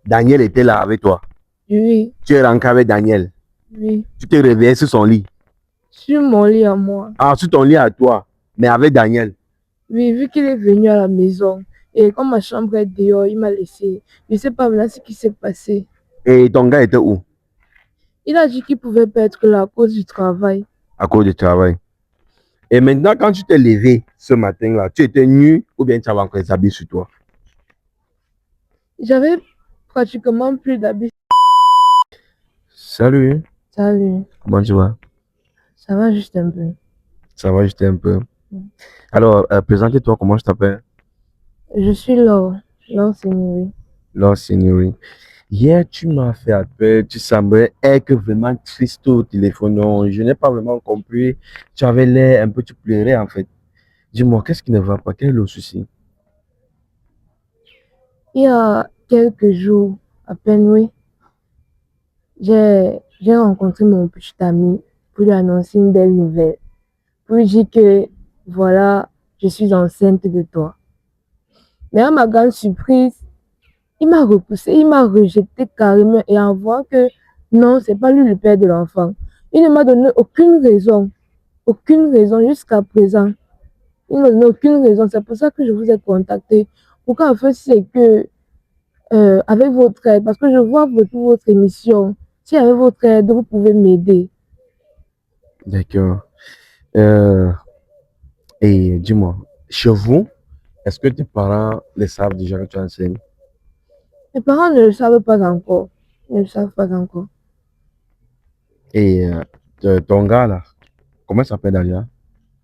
Daniel était là avec toi. Oui, Tu es rentré avec Daniel. oui. Tu t'es réveillé sur son lit. Sur mon lit à moi. Ah, sur ton lit à toi, mais avec Daniel. Oui, vu qu'il est venu à la maison et comme ma chambre est dehors, il m'a laissé. Je ne sais pas maintenant ce qui s'est passé. Et ton gars était où? Il a dit qu'il pouvait pas être là à cause du travail. À cause du travail. Et maintenant, quand tu t'es levé ce matin-là, tu étais nu ou bien tu avais encore les habits sur toi? J'avais pratiquement plus d'habits. Salut, Salut, comment tu vas? ça va juste un peu. Ça va juste un peu. Alors, présente-toi, comment je t'appelle? Je suis Laure, Laure Seigneurie. Laure Signori. Hier, tu m'as fait appel, tu semblais être vraiment triste au téléphone. Non, je n'ai pas vraiment compris. Tu avais l'air un peu, tu pleurais en fait. Dis-moi, qu'est-ce qui ne va pas? Quel est le souci? Il y a quelques jours, à peine, oui, j'ai rencontré mon petit ami pour lui annoncer une belle nouvelle. Pour lui dire que, voilà, je suis enceinte de toi. Mais à ma grande surprise, il m'a repoussé, il m'a rejeté carrément et en voyant que non, c'est pas lui le père de l'enfant. Il ne m'a donné aucune raison jusqu'à présent. Il ne m'a donné aucune raison. C'est pour ça que je vous ai contacté. Pourquoi en fait, c'est que avec votre aide, parce que je vois votre émission, si avec votre aide, vous pouvez m'aider. D'accord. Euh, et dis-moi, chez vous, est-ce que tes parents le savent déjà que tu enseignes? Mes parents ne le savent pas encore. Ils ne le savent pas encore. Et ton gars là, comment il s'appelle d'ailleurs?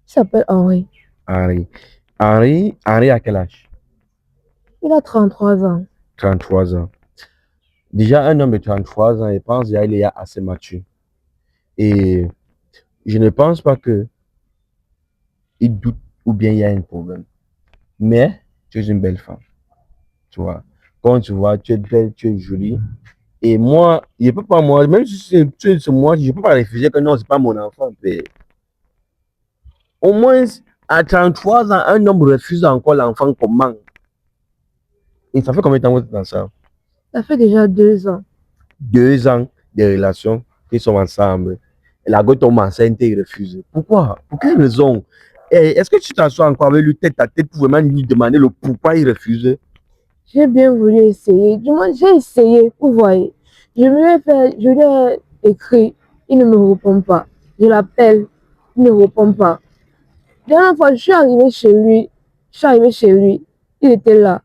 Il s'appelle Henri. Henri. Henri à quel âge? Il a 33 ans. 33 ans. Déjà, un homme de 33 ans, je pense déjà il est assez mature. Et je ne pense pas que il doute ou bien il y a un problème. Mais tu es une belle femme, tu vois. Quand tu vois, tu es belle, tu es jolie. Et moi, je peux pas, moi, même si c'est moi, je peux pas refuser que non, c'est pas mon enfant. Mais au moins, à 33 ans, un homme refuse encore l'enfant comment? Et ça fait combien de temps que vous êtes ensemble? Ça fait déjà 2 ans. 2 ans de relation, qu'ils sont ensemble. Et la go tombe enceinte et il refuse. Pourquoi? Pour quelle raison? Et est-ce que tu t'assois encore avec lui tête à tête pour vraiment lui demander le pourquoi il refuse? J'ai bien voulu essayer. Du moins, j'ai essayé, vous voyez. Je lui ai écrit, il ne me répond pas. Je l'appelle, il ne répond pas. La dernière fois, je suis arrivée chez lui, il était là.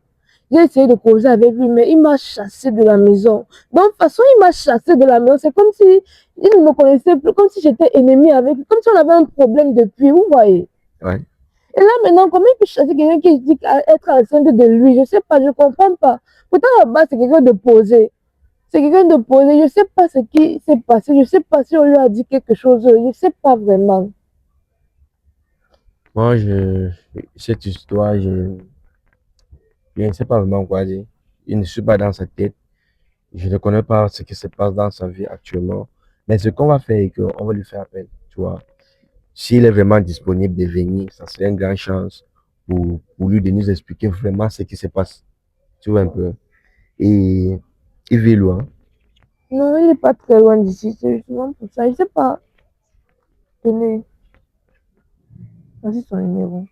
J'ai essayé de causer avec lui, mais il m'a chassé de la maison. Donc, de toute façon, il m'a chassé de la maison. C'est comme si il ne me connaissait plus, comme si j'étais ennemie avec lui, comme si on avait un problème depuis, vous voyez. Ouais. Et là, maintenant, comment il peut chasser quelqu'un qui dit être enceinte de lui? Je ne sais pas, je ne comprends pas. Pourtant, là-bas, c'est quelqu'un de posé. C'est quelqu'un de posé. Je ne sais pas ce qui s'est passé. Je ne sais pas si on lui a dit quelque chose. Je ne sais pas vraiment. Moi, cette histoire, je ne sais pas vraiment quoi dire. Je ne suis pas dans sa tête. Je ne connais pas ce qui se passe dans sa vie actuellement. Mais ce qu'on va faire est qu'on va lui faire appel, tu vois. S'il est vraiment disponible de venir, ça serait une grande chance pour lui de nous expliquer vraiment ce qui se passe. Tu vois un peu. Et il vit loin. Non, il n'est pas très loin d'ici. C'est justement pour ça. Je ne sais pas. Tenez, voici son numéro.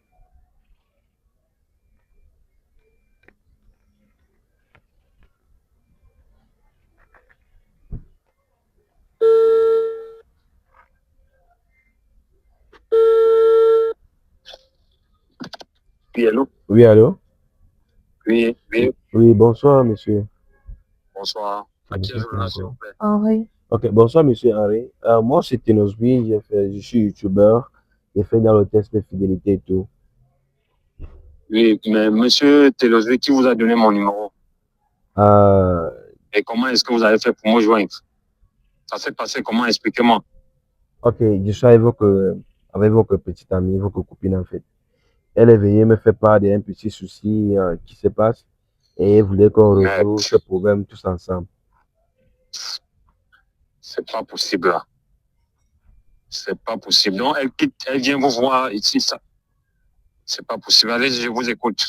Oui, allô? Oui, allô? Oui, oui, Oui, bonsoir, monsieur. bonsoir. À qui ai-je l'honneur, s'il vous plaît? Henri. Ok, bonsoir, monsieur Henri. Moi, c'est Tenosby, je suis youtubeur. J'ai fait dans le test de fidélité et tout. Oui, mais monsieur Telosvé, qui vous a donné mon numéro? Euh, Et comment est-ce que vous avez fait pour me joindre? Ça s'est passé comment? Expliquez-moi. ok, je suis avec votre petite amie, votre copine en fait. Elle est venue me faire part d'un petit souci qui se passe et elle voulait qu'on Mais résolve ce problème tous ensemble. c'est pas possible là. C'est pas possible. Donc, elle quitte, elle vient vous voir ici, ça. C'est pas possible. Allez, je vous écoute.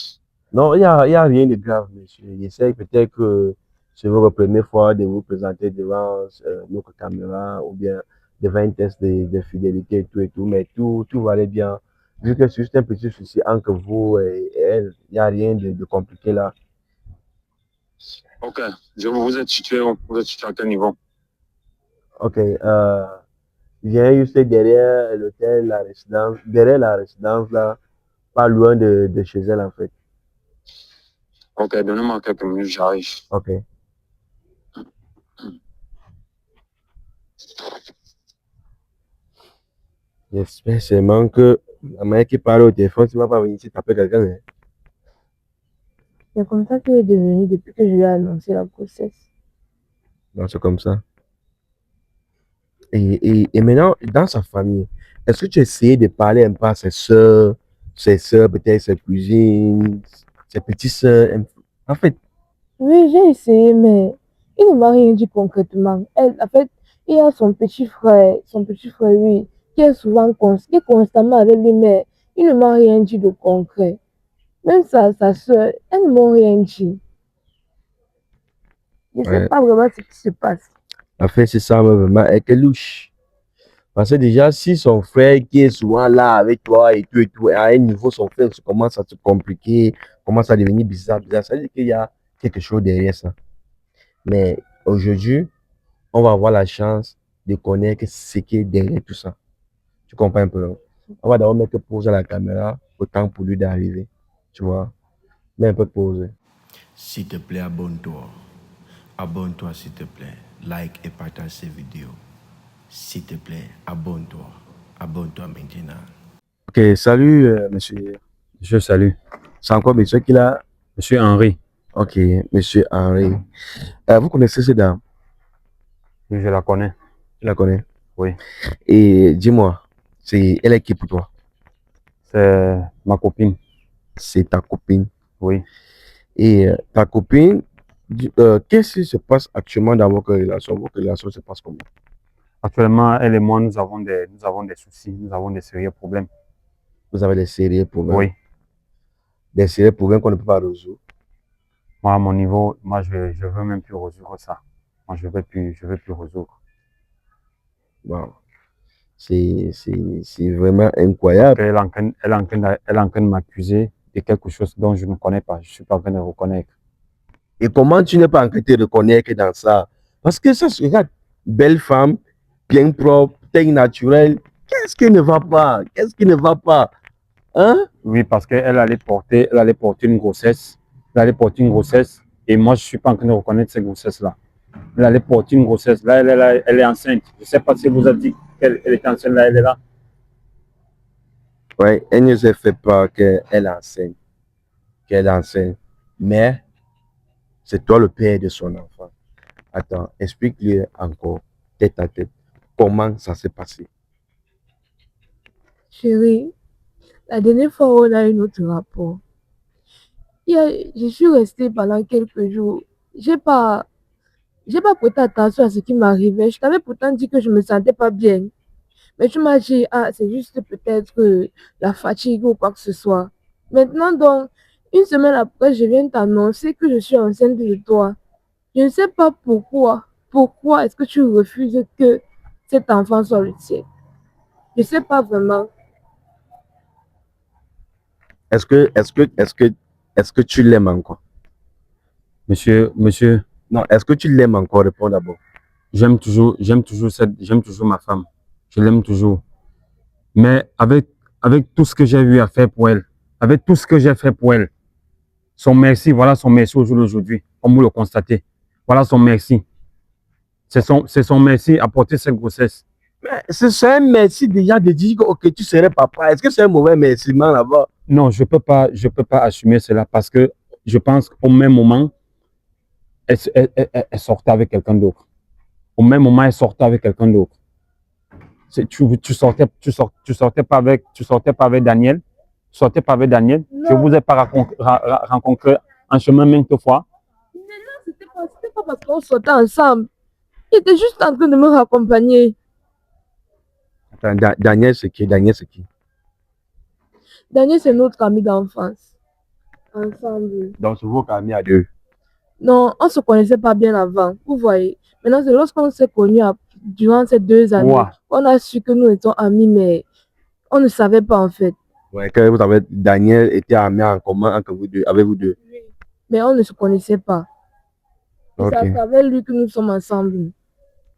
Non, il y a rien de grave, monsieur. J'essaie peut-être que c'est votre première fois de vous présenter devant notre caméra ou bien devant un test de fidélité et tout, mais tout va aller bien. Vu que c'est juste un petit souci entre vous et elle, il n'y a rien de compliqué là. Ok. Vous êtes situé où? Vous êtes situé à quel niveau? Ok, viens juste derrière l'hôtel, derrière la résidence là, pas loin de chez elle en fait. Ok, donnez-moi quelques minutes, j'arrive. Ok. J'espère seulement que la manière qui parle au téléphone, tu ne vas pas venir ici taper quelqu'un. Hein. C'est comme ça qu'il est devenu depuis que je lui ai annoncé la grossesse. Non, c'est comme ça. Et maintenant, dans sa famille, est-ce que tu as essayé de parler un peu à ses soeurs, peut-être ses cousines, ses petites soeurs? En fait, Oui, j'ai essayé, mais il ne m'a rien dit concrètement. Elle, en fait, il y a son petit frère, oui, qui est constamment avec lui, mais il ne m'a rien dit de concret. Même sa soeur, elles ne m'ont rien dit. Je ne sais ouais, pas vraiment ce qui se passe. en fait, c'est ça, vraiment, elle est louche. Parce que déjà, si son frère qui est souvent là avec toi et tout, à un niveau, son frère commence à se compliquer, commence à devenir bizarre, ça veut dire qu'il y a quelque chose derrière ça. Mais aujourd'hui, on va avoir la chance de connaître ce qui est derrière tout ça. Tu comprends un peu? Hein? On va d'abord mettre pause à la caméra, autant pour lui d'arriver. Tu vois? Mets un peu de pause. S'il te plaît, abonne-toi. Abonne-toi, s'il te plaît. Like et partage ces vidéos. S'il te plaît, abonne-toi. Abonne-toi maintenant. Ok, salut, monsieur. Je salue. C'est encore monsieur qui l'a. Monsieur Henri. Ok, monsieur Henri. Vous connaissez cette dame? Oui, je la connais. Tu la connais? Oui. Et dis-moi, elle est qui pour toi? C'est ma copine. C'est ta copine. Oui. Et ta copine, qu'est-ce qui se passe actuellement dans votre relation? Votre relation se passe comment? Actuellement, elle et moi, nous avons des soucis, nous avons des sérieux problèmes. Vous avez des sérieux problèmes? Oui. Des sérieux problèmes qu'on ne peut pas résoudre? Moi, à mon niveau, moi, je veux même plus résoudre ça. Moi, je veux plus résoudre. Wow. C'est vraiment incroyable. Elle est en train de m'accuser de quelque chose dont je ne connais pas. Je ne suis pas en train de reconnaître. Et comment tu n'es pas en train de te reconnaître dans ça? Parce que ça se regarde. Belle femme, bien propre, taille naturelle. Qu'est-ce qui ne va pas? Qu'est-ce qui ne va pas? Hein? Oui, parce qu'elle allait porter une grossesse. Elle allait porter une grossesse. Et moi, je ne suis pas en train de reconnaître cette grossesse-là. Elle allait porter une grossesse. Là, elle est enceinte. Je ne sais pas si elle vous a dit qu'elle est enceinte. Là, elle est là. Oui, elle ne se fait pas qu'elle enseigne. Qu'elle enseigne. Mais c'est toi le père de son enfant. Attends, explique-lui encore, tête à tête, comment ça s'est passé. Chérie, la dernière fois où on a eu notre rapport, je suis restée pendant quelques jours. J'ai pas prêté attention à ce qui m'arrivait. Je t'avais pourtant dit que je me sentais pas bien. Mais tu m'as dit, ah, c'est juste peut-être la fatigue ou quoi que ce soit. Maintenant, donc, une semaine après, je viens t'annoncer que je suis enceinte de toi. Je ne sais pas pourquoi. Pourquoi est-ce que tu refuses que cet enfant soit le tien? Je ne sais pas vraiment. Est-ce que tu l'aimes encore? Monsieur, Non, est-ce que tu l'aimes encore? Réponds d'abord. j'aime toujours ma femme. Je l'aime toujours. Mais avec tout ce que j'ai eu à faire pour elle, avec tout ce que j'ai fait pour elle, son merci, voilà son merci au jour d'aujourd'hui, comme vous le constatez. Voilà son merci. C'est son merci à porter cette grossesse. Mais c'est un merci déjà de dire que ok, tu serais papa. Est-ce que c'est un mauvais merci là-bas? Non, je peux pas assumer cela parce que je pense qu'au même moment, elle sortait avec quelqu'un d'autre. Au même moment, elle sortait avec quelqu'un d'autre. Tu sortais pas avec Daniel. Tu sortais pas avec Daniel. Non. Je vous ai pas rencontré en chemin maintes fois. Non, c'était pas parce qu'on sortait ensemble. Il était juste en train de me raccompagner. Attends, Daniel, c'est qui? Daniel, c'est qui? Daniel, c'est notre ami d'enfance. Ensemble. Donc, c'est votre ami à deux. Non, on ne se connaissait pas bien avant, vous voyez. Maintenant, c'est lorsqu'on s'est connus durant ces 2 années, Ouais. on a su que nous étions amis, mais on ne savait pas en fait. Ouais, que vous avez, Daniel était ami en commun entre vous deux, avec vous deux. Mais on ne se connaissait pas. Et Ok. c'est à travers lui que nous sommes ensemble.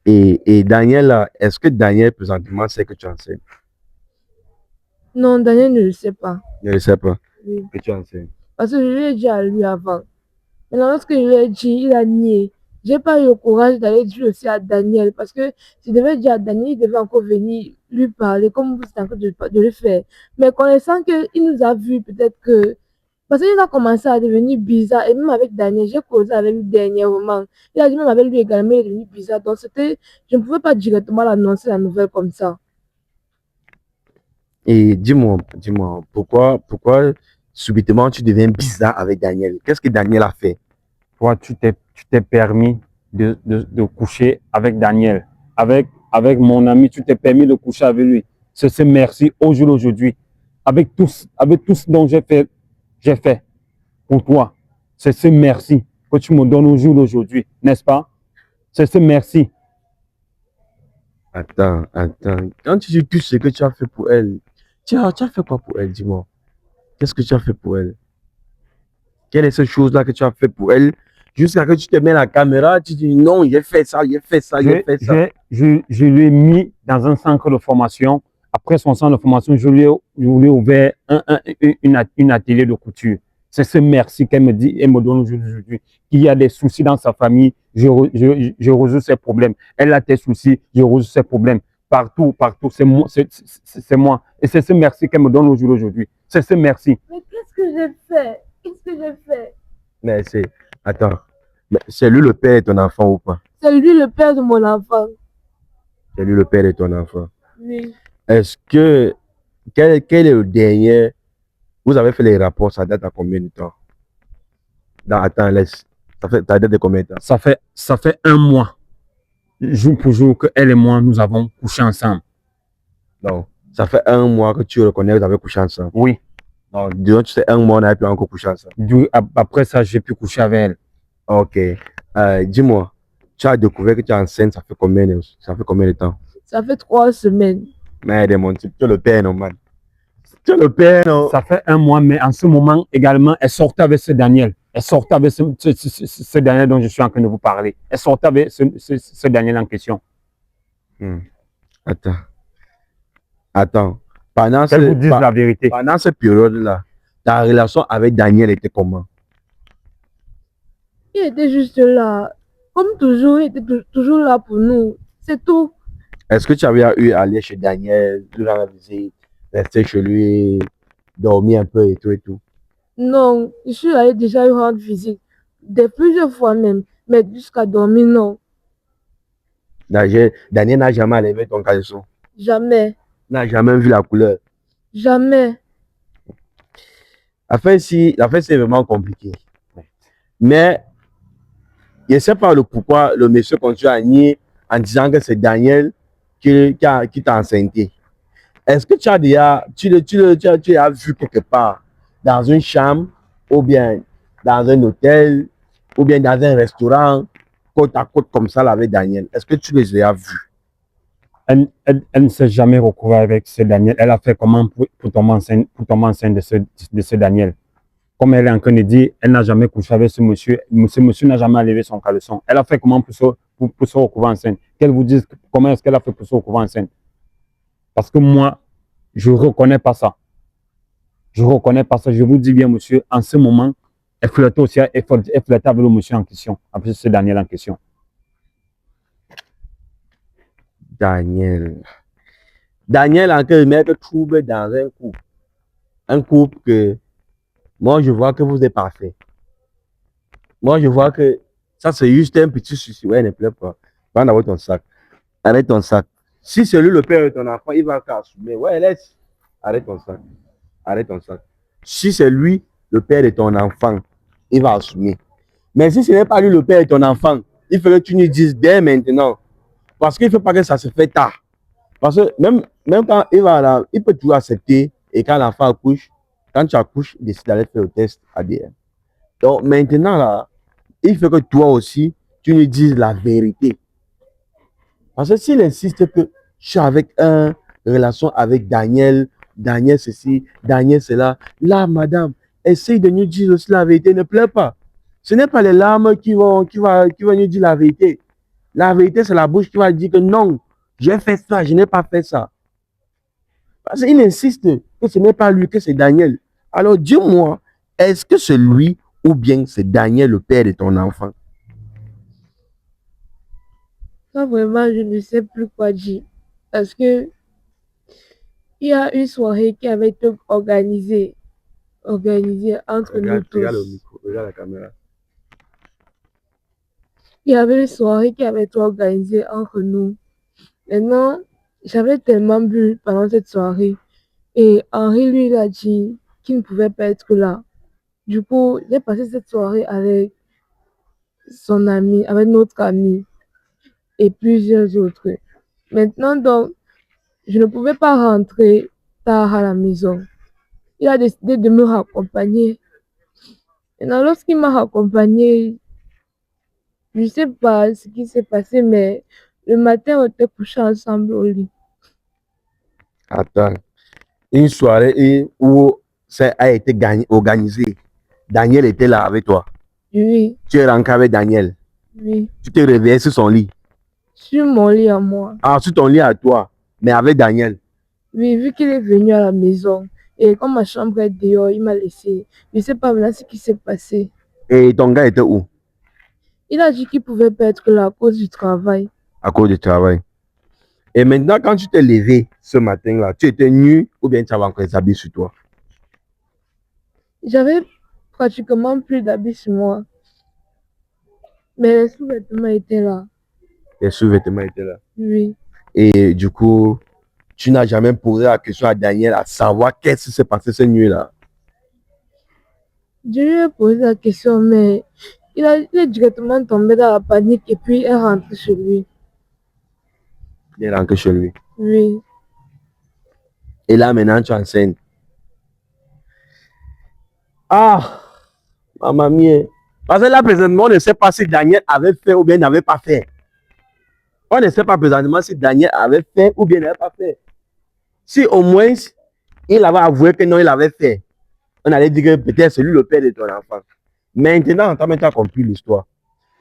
Et Daniel, là, est-ce que Daniel, présentement, sait que tu enseignes? Non, Daniel ne le sait pas. Je ne sais pas Oui. que tu enseignes. Parce que je lui ai dit à lui avant. Maintenant, lorsque je lui ai dit, il a nié. J'ai pas eu le courage d'aller dire aussi à Daniel. Parce que si je devais dire à Daniel, il devait encore venir lui parler comme vous êtes en train de le faire. Mais connaissant qu'il nous a vus, peut-être que. Parce qu'il a commencé à devenir bizarre. Et même avec Daniel, j'ai causé avec lui dernièrement. Il a dit même avec lui également, il est devenu bizarre. Donc je ne pouvais pas directement l'annoncer la nouvelle comme ça. Et dis-moi, pourquoi subitement tu deviens bizarre avec Daniel? Qu'est-ce que Daniel a fait? Toi, tu t'es permis de coucher avec Daniel, avec mon ami, tu t'es permis de coucher avec lui. C'est ce merci au jour d'aujourd'hui. Avec tout ce dont j'ai fait pour toi. C'est ce merci que tu me donnes au jour d'aujourd'hui, n'est-ce pas? C'est ce merci. Attends. Quand tu dis tout ce que tu as fait pour elle, tu as fait quoi pour elle, dis-moi? Qu'est-ce que tu as fait pour elle? Quelle est cette chose-là que tu as fait pour elle? Jusqu'à que tu te mets la caméra, tu dis non, j'ai fait ça. Je lui ai mis dans un centre de formation. Après son centre de formation, je lui ai ouvert une atelier de couture. C'est ce merci qu'elle me dit, elle me donne aujourd'hui. Il y a des soucis dans sa famille, je résous ses problèmes. Elle a des soucis, je résous ses problèmes. Partout, c'est moi. Et c'est ce merci qu'elle me donne aujourd'hui. C'est ce merci. Mais qu'est-ce que j'ai fait? Qu'est-ce que j'ai fait? Mais attends, mais c'est lui le père de ton enfant ou pas? C'est lui le père de mon enfant. C'est lui le père de ton enfant. Oui. Est-ce que, quel est le dernier, vous avez fait les rapports, ça date à combien de temps? Attends, laisse, ça date de combien de temps? Ça fait 1 mois, jour pour jour, que elle et moi, nous avons couché ensemble. Non, ça fait 1 mois que tu reconnais que vous avez couché ensemble. Oui. Non, durant ces 1 mois, on n'a plus encore couché ensemble. Après ça, j'ai pu coucher avec elle. Ok. Dis-moi, tu as découvert que tu es enceinte, ça fait combien de temps? Ça fait 3 semaines. Mais mon type, tu es le père, non, man. Tu es le père, non? Ça fait 1 mois, mais en ce moment également, elle sortait avec ce Daniel. Elle sortait avec ce Daniel dont je suis en train de vous parler. Elle sortait avec ce Daniel en question. Attends. Qu'elle vous dise la vérité. Pendant cette période-là, ta relation avec Daniel était comment? Il était juste là. Comme toujours, il était toujours là pour nous. C'est tout. Est-ce que tu avais eu à aller chez Daniel, durant la visite, rester chez lui, dormir un peu et tout? Non, je suis allée déjà lui rendre visite. Plusieurs fois même. Mais jusqu'à dormir, non. Daniel n'a jamais enlevé ton caleçon. Jamais. N'a jamais vu la couleur. Jamais. La fait, c'est vraiment compliqué. Mais, je ne sais pas pourquoi le monsieur continue à nier en disant que c'est Daniel qui t'a enceinté. Est-ce que tu as déjà, tu l'as vu quelque part, dans une chambre, ou bien dans un hôtel, ou bien dans un restaurant, côte à côte comme ça, là, avec Daniel? Est-ce que tu les as vus? Elle ne s'est jamais recouverte avec ce Daniel. Elle a fait comment pour tomber enceinte de ce Daniel? Comme elle est en train de dire, elle n'a jamais couché avec ce monsieur. Ce monsieur n'a jamais enlevé son caleçon. Elle a fait comment pour se recouvrir enceinte? Qu'elle vous dise comment est-ce qu'elle a fait pour se recouvrir enceinte? Parce que moi, je ne reconnais pas ça. Je ne reconnais pas ça. Je vous dis bien, monsieur, en ce moment, elle flirtait aussi, elle flirtait avec le monsieur en question, avec ce Daniel en question. Daniel, en train de mettre trouble dans un couple. Un couple que, moi, je vois que vous êtes parfait. Moi, je vois que ça, c'est juste un petit souci. Ouais, ne pleure pas. Va en avoir ton sac. Arrête ton sac. Si c'est lui le père de ton enfant, il va t'assumer. Ouais, laisse. Arrête ton sac. Arrête ton sac. Si c'est lui le père de ton enfant, il va assumer. Mais si ce n'est pas lui le père de ton enfant, il faut que tu nous dises dès maintenant. Parce qu'il ne faut pas que ça se fait tard. Parce que même quand il va là, il peut toujours accepter. Et quand l'enfant accouche, quand tu accouches, il décide d'aller faire le test ADN. Donc maintenant, là, il faut que toi aussi, tu nous dises la vérité. Parce que s'il insiste que je suis avec une relation avec Daniel, Daniel ceci, Daniel cela, là, madame, essaye de nous dire aussi la vérité, ne pleure pas. Ce n'est pas les larmes qui vont nous dire la vérité. La vérité, c'est la bouche qui va dire que non, j'ai fait ça, je n'ai pas fait ça. Parce qu'il insiste que ce n'est pas lui, que c'est Daniel. Alors dis-moi, est-ce que c'est lui ou bien c'est Daniel, le père de ton enfant? Ça, vraiment, je ne sais plus quoi dire. Parce que il y a une soirée qui avait été organisée entre nous tous. Regarde le micro, regarde la caméra. Il y avait une soirée qui avait été organisée entre nous. Maintenant, j'avais tellement bu pendant cette soirée. Et Henri, lui, il a dit qu'il ne pouvait pas être là. Du coup, j'ai passé cette soirée avec son ami, avec notre ami et plusieurs autres. Maintenant, donc, je ne pouvais pas rentrer tard à la maison. Il a décidé de me raccompagner. Maintenant, lorsqu'il m'a raccompagné, je ne sais pas ce qui s'est passé, mais le matin, on était couchés ensemble au lit. Attends. Une soirée où ça a été organisé. Daniel était là avec toi. Oui, Tu es rentré avec Daniel. oui, Tu t'es réveillé sur son lit. sur mon lit à moi. Ah, sur ton lit à toi, mais avec Daniel. Oui, vu qu'il est venu à la maison et comme ma chambre est dehors, il m'a laissé. Je ne sais pas maintenant ce qui s'est passé. Et ton gars était où? Il a dit qu'il pouvait pas être là à cause du travail. À cause du travail. Et maintenant, quand tu t'es levé ce matin-là, tu étais nu ou bien tu avais encore les habits sur toi? J'avais pratiquement plus d'habits sur moi. Mais les sous-vêtements étaient là. Les sous-vêtements étaient là. Oui. Et du coup, tu n'as jamais posé la question à Daniel à savoir qu'est-ce qui s'est passé cette nuit-là. Je lui ai posé la question, mais il est directement tombé dans la panique et puis il est rentré chez lui. Il est rentré chez lui. Oui. Et là, maintenant, tu es enceinte. Ah, maman mia. Parce que là, présentement, on ne sait pas si Daniel avait fait ou bien n'avait pas fait. On ne sait pas présentement si Daniel avait fait ou bien n'avait pas fait. Si au moins, il avait avoué que non, il avait fait, on allait dire que peut-être c'est lui le père de ton enfant. Maintenant, toi-même, tu as compris l'histoire.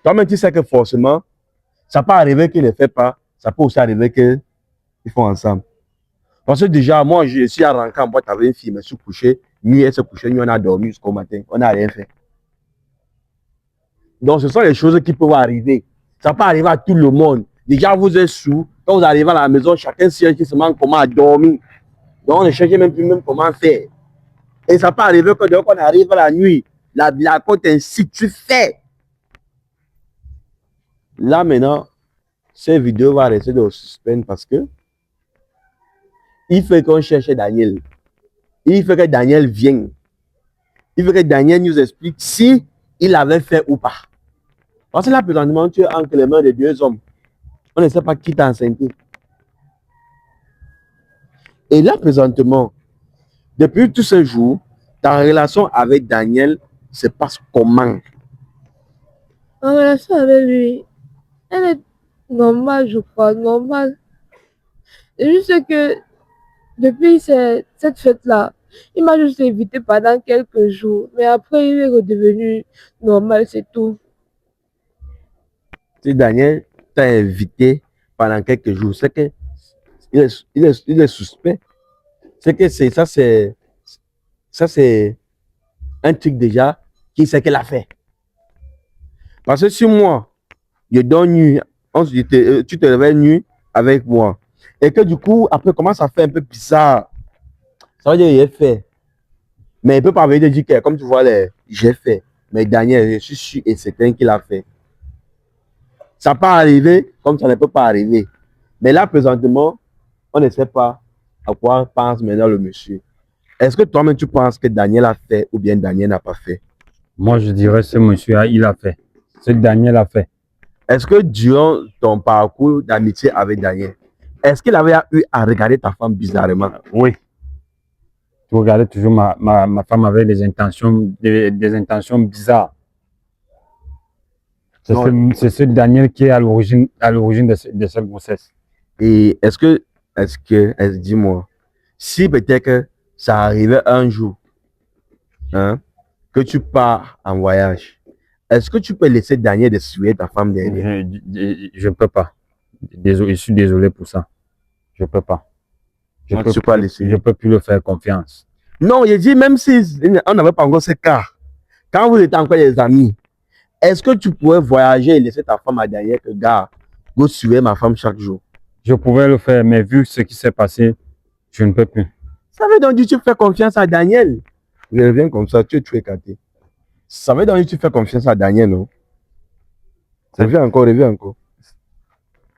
Toi-même, tu sais que forcément, ça peut arriver qu'il ne fait pas, ça peut aussi arriver qu'ils font ensemble. Parce que déjà, moi, je suis rentré en boîte avec une fille, je me suis couché, nuit, elle se couchait, nuit, on a dormi jusqu'au matin, on n'a rien fait. Donc, ce sont les choses qui peuvent arriver. Ça peut arriver à tout le monde. Déjà, vous êtes sous, quand vous arrivez à la maison, chacun cherche seulement comment dormir. Donc, on ne cherche même plus même comment faire. Et ça peut arriver que dès qu'on arrive à la nuit, la côte ainsi, tu fais. Là, maintenant, cette vidéo va rester dans le suspense parce que il faut qu'on cherche Daniel. Il faut que Daniel vienne. Il faut que Daniel nous explique si il avait fait ou pas. Parce que là, présentement, tu es entre les mains de deux hommes. On ne sait pas qui t'a enceinté. Et là, présentement, depuis tous ces jours, ta relation avec Daniel se passe comment? En relation avec lui, elle est normale, je crois, normale. C'est juste que depuis cette fête-là, il m'a juste évité pendant quelques jours. Mais après, il est redevenu normal, c'est tout. Si Daniel t'a invité pendant quelques jours, c'est que il est suspect. C'est que c'est un truc déjà qui sait qu'elle a fait. Parce que si moi, je dors nu, tu te réveilles nu avec moi, et que du coup, après, comment ça fait un peu bizarre, ça veut dire qu'il est fait. Mais il ne peut pas venir dire que, comme tu vois, j'ai fait. Mais Daniel, je suis sûr et certain qu'il a fait. Ça peut arriver comme ça ne peut pas arriver. Mais là, présentement, on ne sait pas à quoi pense maintenant le monsieur. Est-ce que toi-même, tu penses que Daniel a fait ou bien Daniel n'a pas fait? Moi, je dirais ce monsieur, il a fait. Ce Daniel a fait. Est-ce que durant ton parcours d'amitié avec Daniel, est-ce qu'il avait eu à regarder ta femme bizarrement? Oui. Tu regardais toujours ma femme avec des intentions bizarres. C'est ce Daniel qui est à l'origine de cette grossesse. Et dis-moi, si peut-être que ça arrivait un jour, hein, que tu pars en voyage, est-ce que tu peux laisser Daniel de suivre ta femme derrière? Je ne peux pas. Désolé, je suis désolé pour ça. Je ne peux pas. Je ne peux plus le faire confiance. Non, je dis même si on n'avait pas encore ce cas, quand vous étiez encore des amis, est-ce que tu pourrais voyager et laisser ta femme à Daniel que gars, vous suivez ma femme chaque jour? Je pouvais le faire, mais vu ce qui s'est passé, je ne peux plus. Ça veut donc dire que tu fais confiance à Daniel. Je reviens comme ça, tu es écarté. Ça veut donc dire que tu fais confiance à Daniel, non? Reviens encore.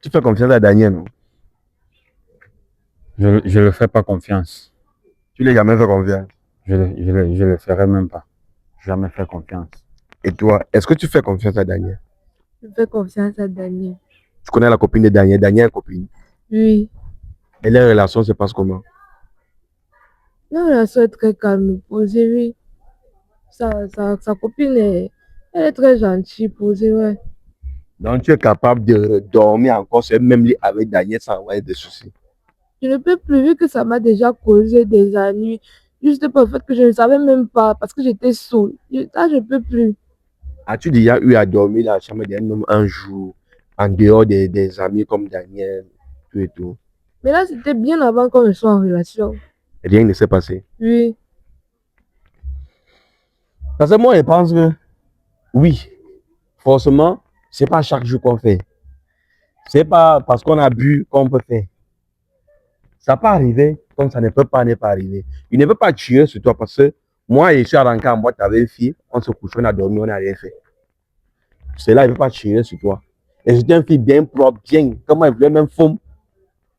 Tu fais confiance à Daniel, non? Je ne le fais pas confiance. Tu ne l'as jamais fait confiance? Je le ferai même pas. Jamais fait confiance. Et toi, est-ce que tu fais confiance à Daniel? Je fais confiance à Daniel. Tu connais la copine de Daniel? Daniel est copine. Oui. Et les relations se passent comment? La relation est très calme, posée, oui. Sa copine elle est très gentille, posée, ouais. Donc tu es capable de dormir encore sur le même lit avec Daniel sans avoir de soucis? Je ne peux plus, vu que ça m'a déjà causé des ennuis, juste pour le fait que je ne savais même pas, parce que j'étais saoule. Ça, je ne peux plus. As-tu déjà eu à dormir dans la chambre d'un homme un jour, en dehors des amis comme Daniel, tout et tout? Mais là, c'était bien avant qu'on soit en relation. Rien ne s'est passé? Oui. Parce que moi, je pense que, oui, forcément, c'est pas chaque jour qu'on fait. C'est pas parce qu'on a bu qu'on peut faire. Ça peut arriver, comme ça ne peut pas ne pas arriver. Il ne peut pas tuer sur toi parce que moi, je suis rentré en boîte avec une fille, on se couche, on a dormi, on n'a rien fait. Cela, il ne peut pas tirer sur toi. Et j'étais une fille bien propre, bien, comme elle voulait même femme.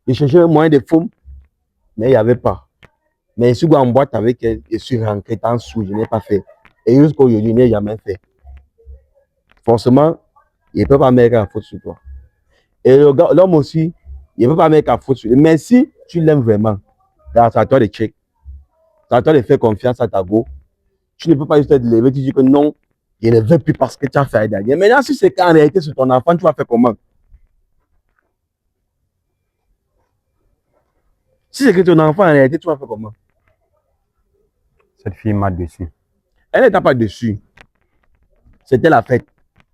Je cherchais un moyen de femme, mais il n'y avait pas. Mais je suis en boîte avec elle, je suis rentré en dessous, je n'ai pas fait. Et jusqu'à aujourd'hui, je n'ai jamais fait. Forcément, il ne peut pas mettre la faute sur toi. Et l'homme aussi, il ne peut pas mettre la faute sur lui. Mais si tu l'aimes vraiment, c'est à toi de check. C'est à toi de faire confiance à ta go. Tu ne peux pas juste te lever, tu dis que non, je ne veux plus parce que tu as fait Daniel. Maintenant, si c'est qu'en réalité sur ton enfant, tu vas faire comment? Si c'est que ton enfant en réalité, tu vas faire comment? Cette fille m'a déçu. Elle n'était pas dessus. C'était la fête.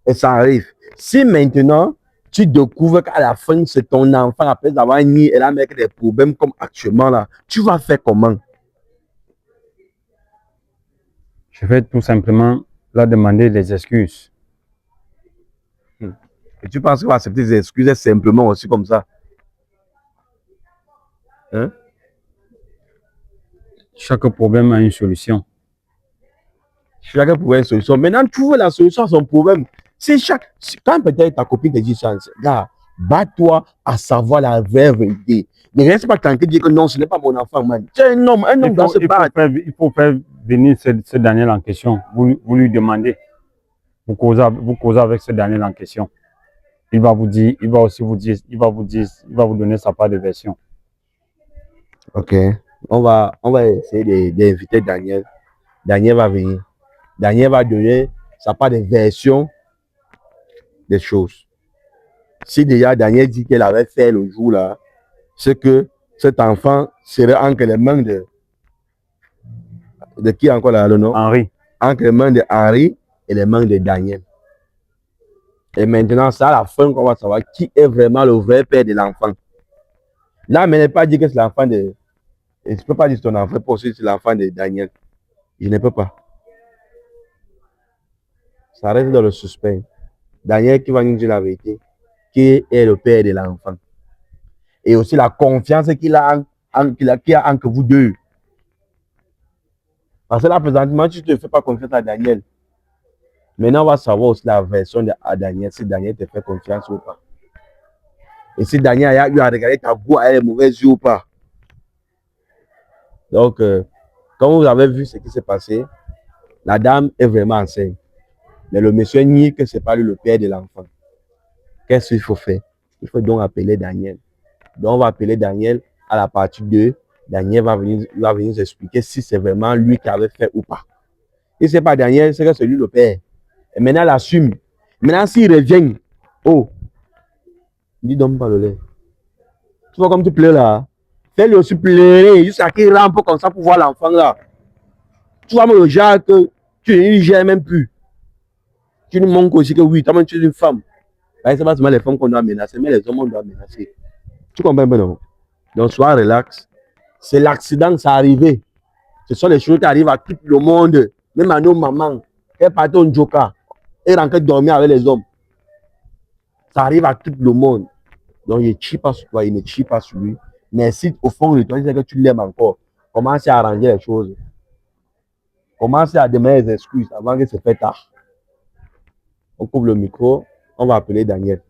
Et ça arrive. Si maintenant, tu découvres qu'à la fin, c'est ton enfant, après avoir nié, elle a mis des problèmes comme actuellement là, tu vas faire comment? Je vais tout simplement leur demander des excuses. Et tu penses qu'il va accepter des excuses simplement aussi comme ça? Hein? Chaque problème a une solution. Chacun trouve une solution. Maintenant, trouve la solution à son problème. Quand peut-être ta copine te dit ça, là, bats-toi à savoir la vraie vérité. Ne reste pas tranquille de dire que non, ce n'est pas mon enfant, man. Tu es un homme doit se battre. Il faut faire venir ce Daniel en question. Vous lui demandez. Vous causez avec ce Daniel en question. Il va vous dire, il va vous donner sa part de version. Ok. On va essayer d'inviter Daniel. Daniel va venir. Daniel va donner sa part de version des choses. Si déjà Daniel dit qu'elle avait fait le jour là, c'est que cet enfant serait entre les mains de qui encore là, le nom? Henri. Entre les mains de Henri et les mains de Daniel. Et maintenant, c'est à la fin qu'on va savoir qui est vraiment le vrai père de l'enfant. Là, mais ne pas dire que c'est l'enfant de... Je ne peux pas dire que c'est ton enfant, pour c'est l'enfant de Daniel. Je ne peux pas. Ça reste dans le suspect. Daniel qui va nous dire la vérité, qui est le père de l'enfant. Et aussi la confiance qu'il a entre vous deux. Parce que là, présentement, tu ne te fais pas confiance à Daniel. Maintenant, on va savoir aussi la version de Daniel, si Daniel te fait confiance ou pas. Et si Daniel a eu à regarder ta voix, elle est mauvaise ou pas. Donc, comme vous avez vu ce qui s'est passé, la dame est vraiment enceinte. Mais le monsieur nie que ce n'est pas lui le père de l'enfant. Qu'est-ce qu'il faut faire? Il faut donc appeler Daniel. Donc, on va appeler Daniel à la partie 2. Daniel va venir nous expliquer si c'est vraiment lui qui avait fait ou pas. Si ce n'est pas Daniel, c'est que c'est lui le père. Et maintenant, elle assume. Maintenant, s'il revient, oh, dis donne pas le lait. Tu vois comme tu pleures là. Fais-le aussi pleurer jusqu'à qu'il rampe comme ça pour voir l'enfant là. Tu vois, le genre que tu ne gères même plus. Tu nous montres aussi que oui, toi-même tu es une femme. C'est pas seulement les femmes qu'on doit menacer, mais les hommes on doit menacer. Tu comprends bien, non? Donc, sois relax. C'est l'accident, ça arrivé. Ce sont les choses qui arrivent à tout le monde, même à nos mamans. Elle partait au Njoka, elle rentrait dormir avec les hommes. Ça arrive à tout le monde. Donc, il ne chie pas sur toi, il ne chie pas sur lui. Mais si au fond de toi, il sait que tu l'aimes encore, commence à arranger les choses. Commence à demander des excuses avant que ce soit tard. On coupe le micro, on va appeler Daniel.